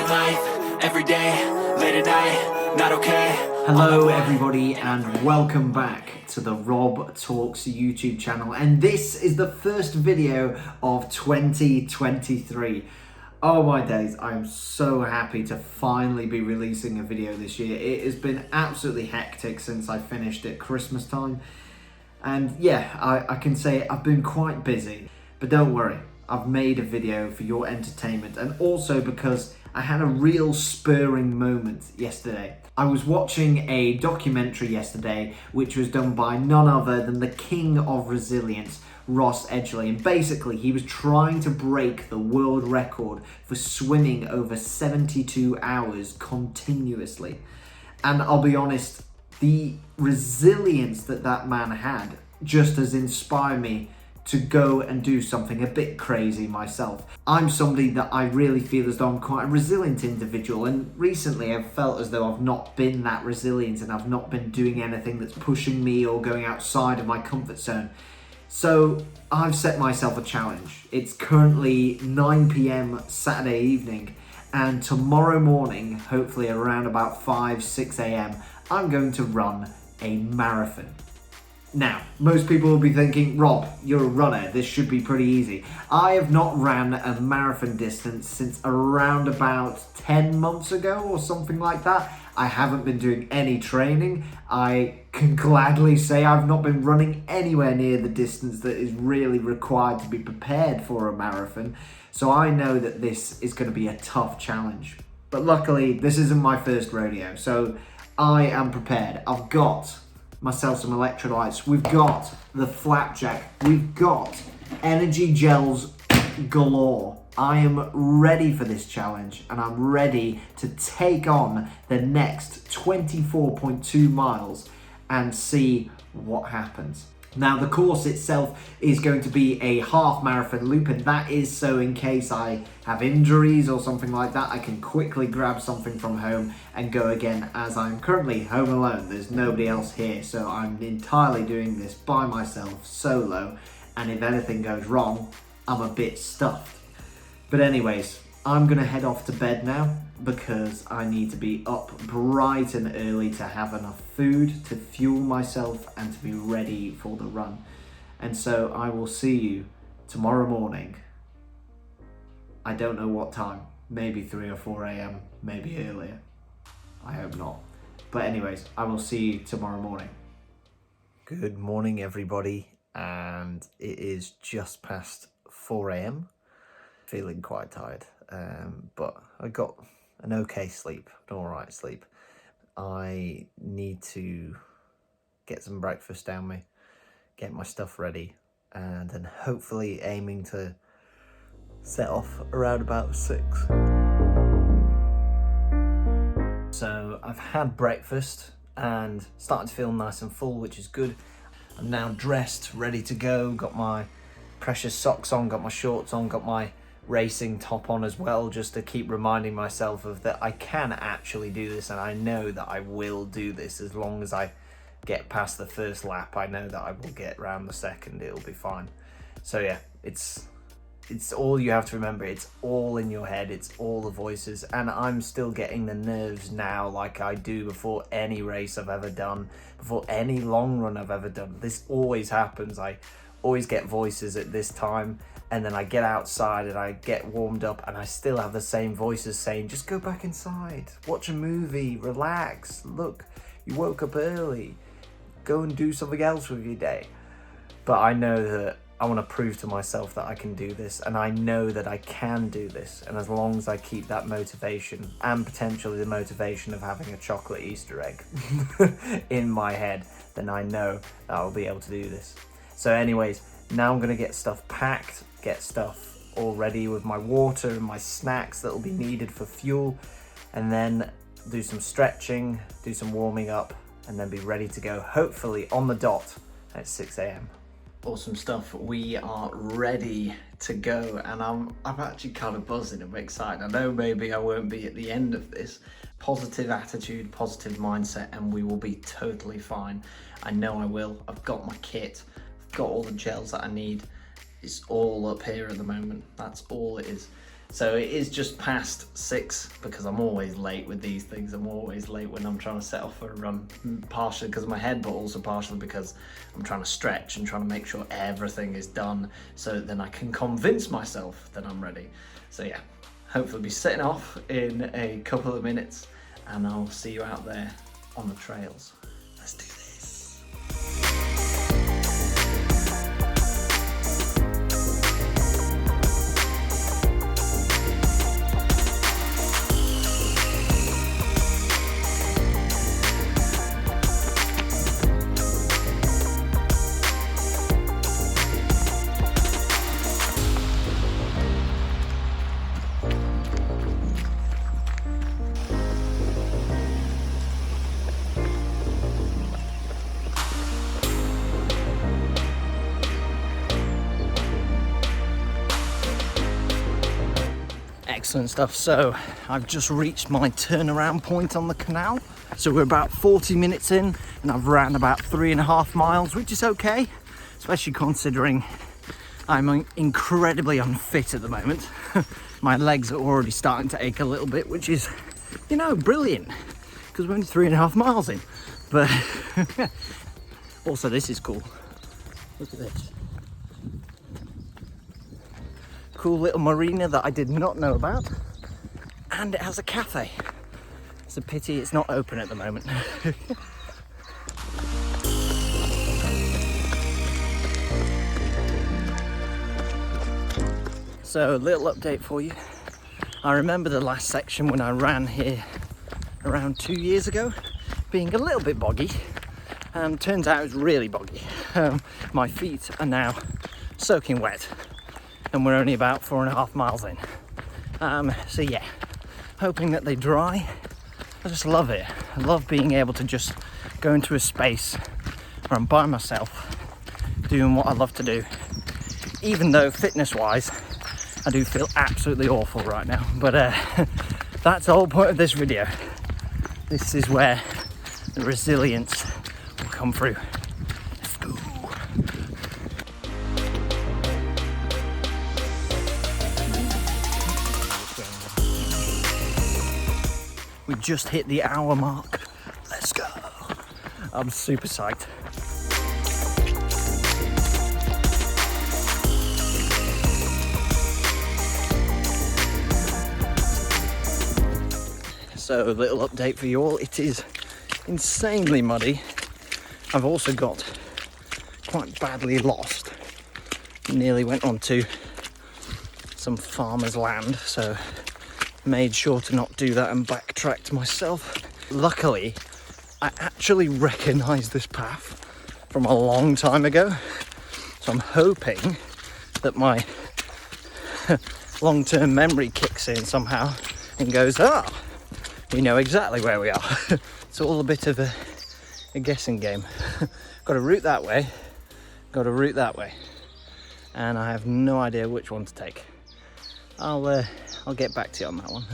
living life, every day, late at night, not okay. Hello everybody and welcome back to the Rob Talks YouTube channel, and this is the first video of 2023. Oh my days, I'm so happy to finally be releasing a video this year. It has been absolutely hectic since I finished at Christmas time, and yeah, I can say I've been quite busy, but don't worry, I've made a video for your entertainment, and also because I had a real spurring moment yesterday. I was watching a documentary yesterday which was done by none other than the king of resilience, Ross Edgley, and basically he was trying to break the world record for swimming over 72 hours continuously. And I'll be honest, the resilience that that man had just has inspired me to go and do something a bit crazy myself. I'm somebody that I really feel as though I'm quite a resilient individual, and recently I've felt as though I've not been that resilient and I've not been doing anything that's pushing me or going outside of my comfort zone. So I've set myself a challenge. It's currently 9 p.m. Saturday evening, and tomorrow morning, hopefully around about 5-6 a.m, I'm going to run a marathon. Now, most people will be thinking, Rob, you're a runner, this should be pretty easy. I have not ran a marathon distance since around about 10 months ago or something like that. I haven't been doing any training. I can gladly say I've not been running anywhere near the distance that is really required to be prepared for a marathon. So I know that this is going to be a tough challenge. But luckily, this isn't my first rodeo, so I am prepared. I've got myself some electrolytes, we've got the flapjack, we've got energy gels galore. I am ready for this challenge, and I'm ready to take on the next 24.2 miles and see what happens. Now, the course itself is going to be a half marathon loop, and that is so in case I have injuries or something like that, I can quickly grab something from home and go again, as I'm currently home alone. There's nobody else here, so I'm entirely doing this by myself, solo, and if anything goes wrong, I'm a bit stuffed. But anyways, I'm gonna head off to bed now because I need to be up bright and early to have enough food to fuel myself and to be ready for the run. And so I will see you tomorrow morning. I don't know what time, maybe 3 or 4 a.m, maybe earlier. I hope not. But anyways, I will see you tomorrow morning. Good morning, everybody, and it is just past 4 a.m. Feeling quite tired, but I got an okay sleep, an alright sleep. I need to get some breakfast down me, get my stuff ready, and then hopefully aiming to set off around about 6. So I've had breakfast and starting to feel nice and full, which is good. I'm now dressed, ready to go, got my precious socks on, got my shorts on, got my racing top on as well, just to keep reminding myself of that I can actually do this, and I know that I will do this as long as I get past the first lap. I know that I will get round the second, it'll be fine. So yeah, it's all you have to remember. It's all in your head, it's all the voices, and I'm still getting the nerves now like I do before any race I've ever done, before any long run I've ever done. This always happens. I always get voices at this time, and then I get outside and I get warmed up and I still have the same voices saying, just go back inside, watch a movie, relax, look, you woke up early, go and do something else with your day. But I know that I want to prove to myself that I can do this, and I know that I can do this, and as long as I keep that motivation, and potentially the motivation of having a chocolate Easter egg in my head, then I know that I'll be able to do this. So anyways, now I'm going to get stuff packed, get stuff all ready with my water and my snacks that will be needed for fuel, and then do some stretching, do some warming up, and then be ready to go, hopefully on the dot at 6 a.m. Awesome stuff. We are ready to go, and I'm actually kind of buzzing. I'm excited. I know maybe I won't be at the end of this. Positive attitude, positive mindset, and we will be totally fine. I know I will. I've got my kit, I've got all the gels that I need. It's all up here at the moment. That's all it is. So it is just past 6 because I'm always late with these things. I'm always late when I'm trying to set off for a run, partially because of my head, but also partially because I'm trying to stretch and trying to make sure everything is done so that then I can convince myself that I'm ready. So yeah, hopefully be setting off in a couple of minutes and I'll see you out there on the trails. Let's do this. Excellent stuff. So I've just reached my turnaround point on the canal. So we're about 40 minutes in and I've ran about 3.5 miles, which is okay, especially considering I'm incredibly unfit at the moment. My legs are already starting to ache a little bit, which is, you know, brilliant because we're only 3.5 miles in. But also this is cool. Look at this. Cool little marina that I did not know about, and it has a cafe. It's a pity it's not open at the moment. So a little update for you. I remember the last section when I ran here around 2 years ago being a little bit boggy. Turns out it was really boggy. My feet are now soaking wet. And we're only about 4.5 miles in. So yeah, hoping that they dry. I just love it. I love being able to just go into a space where I'm by myself, doing what I love to do. Even though fitness-wise, I do feel absolutely awful right now. But that's the whole point of this video. This is where the resilience will come through. Let's go. We just hit the hour mark. Let's go. I'm super psyched. So a little update for you all. It is insanely muddy. I've also got quite badly lost. Nearly went onto some farmer's land, so made sure to not do that and backtracked myself. Luckily, I actually recognise this path from a long time ago, so I'm hoping that my long-term memory kicks in somehow and goes, we know exactly where we are. It's all a bit of a guessing game. Got a route that way, got a route that way, and I have no idea which one to take. I'll get back to you on that one.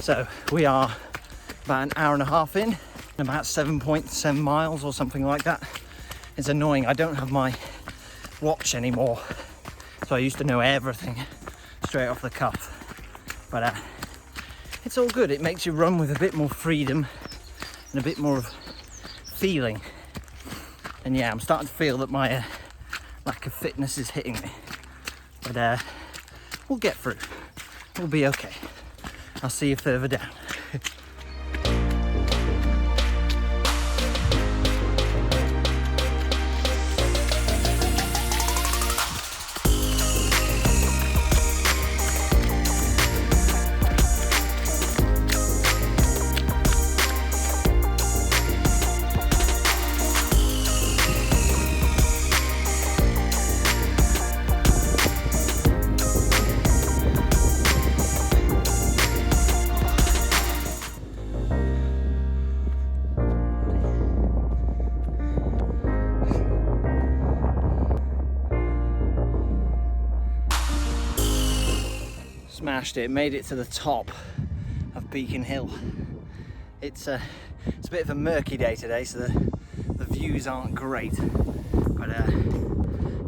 So we are about an hour and a half in, about 7.7 miles or something like that. It's annoying, I don't have my watch anymore. So I used to know everything straight off the cuff. But it's all good, it makes you run with a bit more freedom and a bit more of feeling. And yeah, I'm starting to feel that my lack of fitness is hitting me. But we'll get through. We'll be okay. I'll see you further down. Smashed it, made it to the top of Beacon Hill. It's a bit of a murky day today, so the views aren't great, but But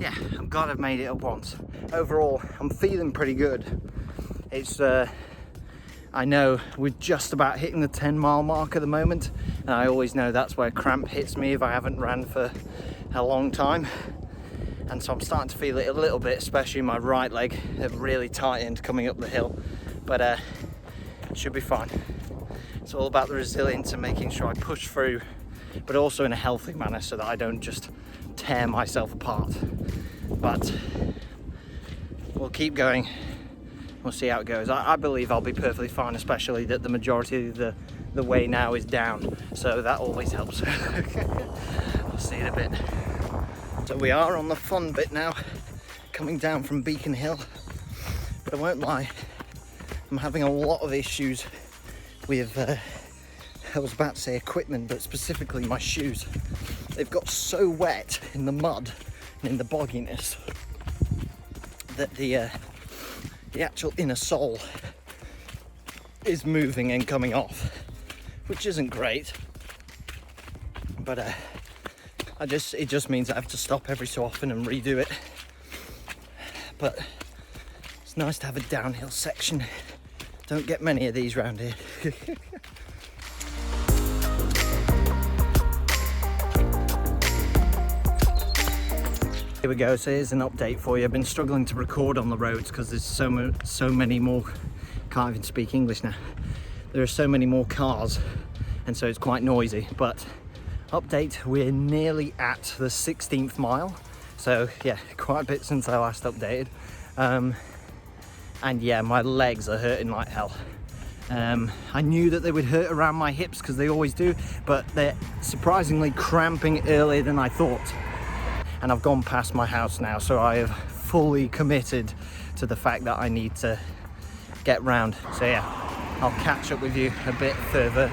yeah, I'm glad I've made it up once. Overall, I'm feeling pretty good. It's I know we're just about hitting the 10-mile mark at the moment, and I always know that's where cramp hits me if I haven't ran for a long time. And so I'm starting to feel it a little bit, especially my right leg. It really tightened coming up the hill, but it should be fine. It's all about the resilience and making sure I push through, but also in a healthy manner so that I don't just tear myself apart. But we'll keep going. We'll see how it goes. I believe I'll be perfectly fine, especially that the majority of the way now is down, so that always helps. We'll see in a bit. So we are on the fun bit now, coming down from Beacon Hill, but I won't lie, I'm having a lot of issues with, I was about to say equipment, but specifically my shoes. They've got so wet in the mud and in the bogginess that the actual inner sole is moving and coming off, which isn't great, but it just means I have to stop every so often and redo it. But it's nice to have a downhill section. Don't get many of these around here. Here we go, so here's an update for you. I've been struggling to record on the roads because there's so many more, can't even speak English now. There are so many more cars, and so it's quite noisy, but update, we're nearly at the 16th mile. So yeah, quite a bit since I last updated. And yeah, my legs are hurting like hell. I knew that they would hurt around my hips because they always do, but they're surprisingly cramping earlier than I thought. And I've gone past my house now, so I have fully committed to the fact that I need to get round. So yeah, I'll catch up with you a bit further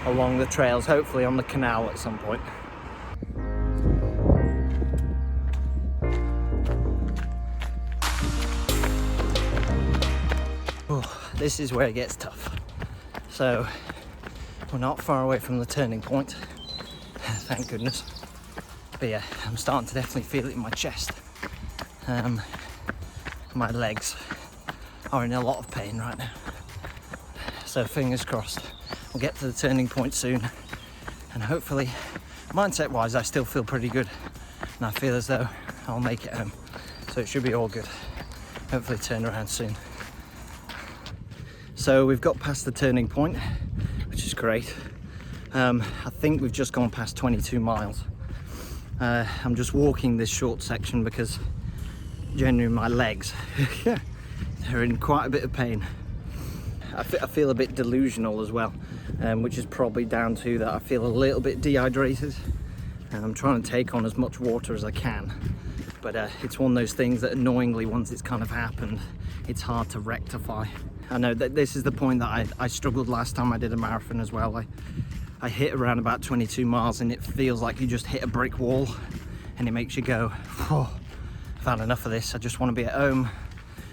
along the trails, hopefully on the canal at some point. Oh, this is where it gets tough. So we're not far away from the turning point, thank goodness. But yeah, I'm starting to definitely feel it in my chest. My legs are in a lot of pain right now. So fingers crossed, we'll get to the turning point soon. And hopefully, mindset wise, I still feel pretty good. And I feel as though I'll make it home. So it should be all good. Hopefully turn around soon. So we've got past the turning point, which is great. I think we've just gone past 22 miles. I'm just walking this short section because genuinely my legs, they're in quite a bit of pain. I feel a bit delusional as well, which is probably down to that I feel a little bit dehydrated, and I'm trying to take on as much water as I can. But it's one of those things that annoyingly, once it's kind of happened, it's hard to rectify. I know that this is the point that I struggled last time I did a marathon as well. I hit around about 22 miles and it feels like you just hit a brick wall, and it makes you go, oh, I've had enough of this. I just want to be at home,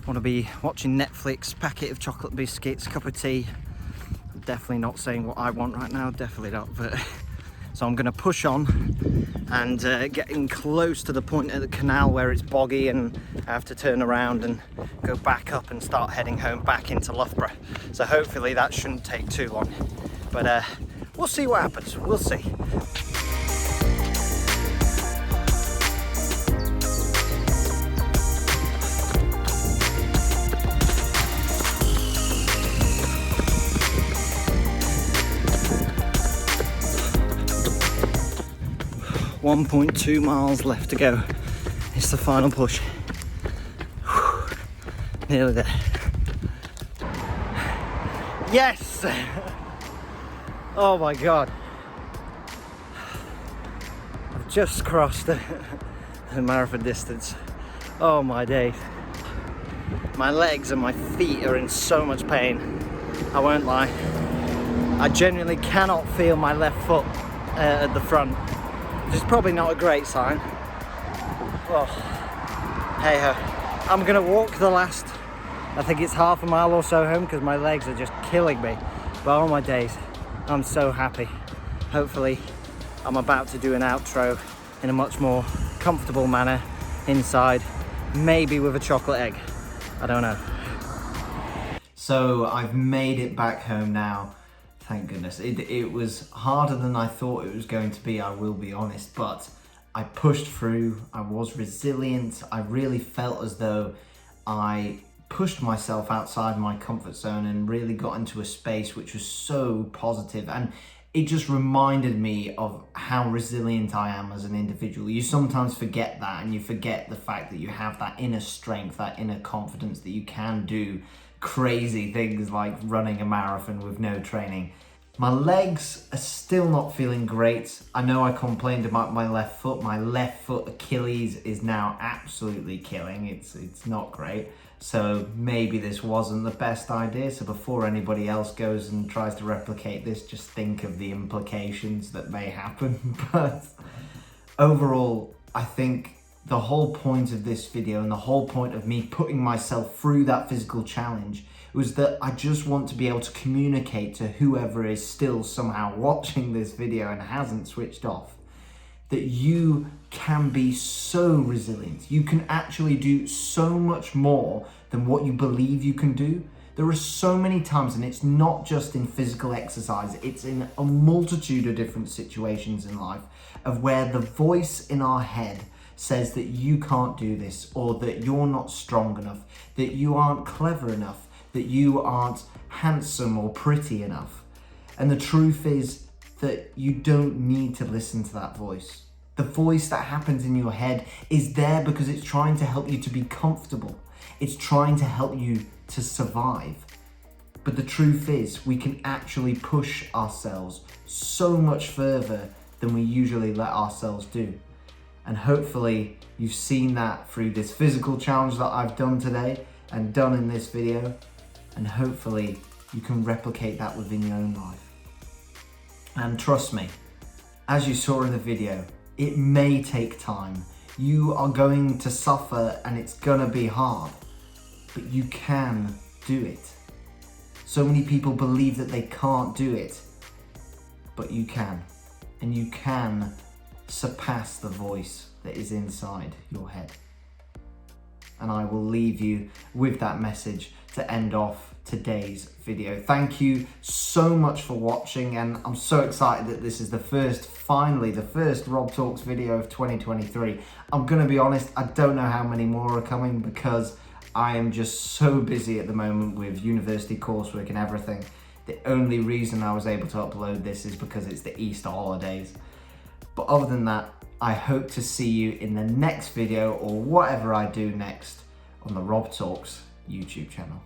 I want to be watching Netflix, packet of chocolate biscuits, cup of tea. I'm definitely not saying what I want right now, definitely not, but so I'm going to push on and getting close to the point at the canal where it's boggy and I have to turn around and go back up and start heading home back into Loughborough. So hopefully that shouldn't take too long, but we'll see what happens, we'll see. Whew. 1.2 miles left to go. It's the final push. Whew. Nearly there. Yes! Oh my god. I've just crossed the marathon distance. Oh my days. My legs and my feet are in so much pain. I won't lie. I genuinely cannot feel my left foot at the front, which is probably not a great sign. Oh, hey ho. I'm gonna walk the last, I think it's half a mile or so home because my legs are just killing me. But oh my days, I'm so happy. Hopefully I'm about to do an outro in a much more comfortable manner inside, maybe with a chocolate egg. I don't know. So I've made it back home now. Thank goodness. It was harder than I thought it was going to be, I will be honest, but I pushed through. I was resilient. I really felt as though I pushed myself outside my comfort zone and really got into a space which was so positive, and it just reminded me of how resilient I am as an individual. You sometimes forget that, and you forget the fact that you have that inner strength, that inner confidence that you can do crazy things like running a marathon with no training. My legs are still not feeling great. I know I complained about my left foot. My left foot Achilles is now absolutely killing. It's not great. So maybe this wasn't the best idea. So before anybody else goes and tries to replicate this, just think of the implications that may happen. But overall, I think the whole point of this video and the whole point of me putting myself through that physical challenge was that I just want to be able to communicate to whoever is still somehow watching this video and hasn't switched off, that you can be so resilient. You can actually do so much more than what you believe you can do. There are so many times, and it's not just in physical exercise, it's in a multitude of different situations in life, of where the voice in our head says that you can't do this, or that you're not strong enough, that you aren't clever enough, that you aren't handsome or pretty enough. And the truth is that you don't need to listen to that voice. The voice that happens in your head is there because it's trying to help you to be comfortable. It's trying to help you to survive. But the truth is, we can actually push ourselves so much further than we usually let ourselves do. And hopefully you've seen that through this physical challenge that I've done today and done in this video. And hopefully you can replicate that within your own life. And trust me, as you saw in the video, it may take time. You are going to suffer and it's gonna be hard, but you can do it. So many people believe that they can't do it, but you can. And you can surpass the voice that is inside your head. And I will leave you with that message to end off today's video. Thank you so much for watching, and I'm so excited that this is finally the first Rob Talks video of 2023. I'm gonna be honest, I don't know how many more are coming because I am just so busy at the moment with university coursework and everything. The only reason I was able to upload this is because it's the Easter holidays. But other than that, I hope to see you in the next video or whatever I do next on the Rob Talks YouTube channel.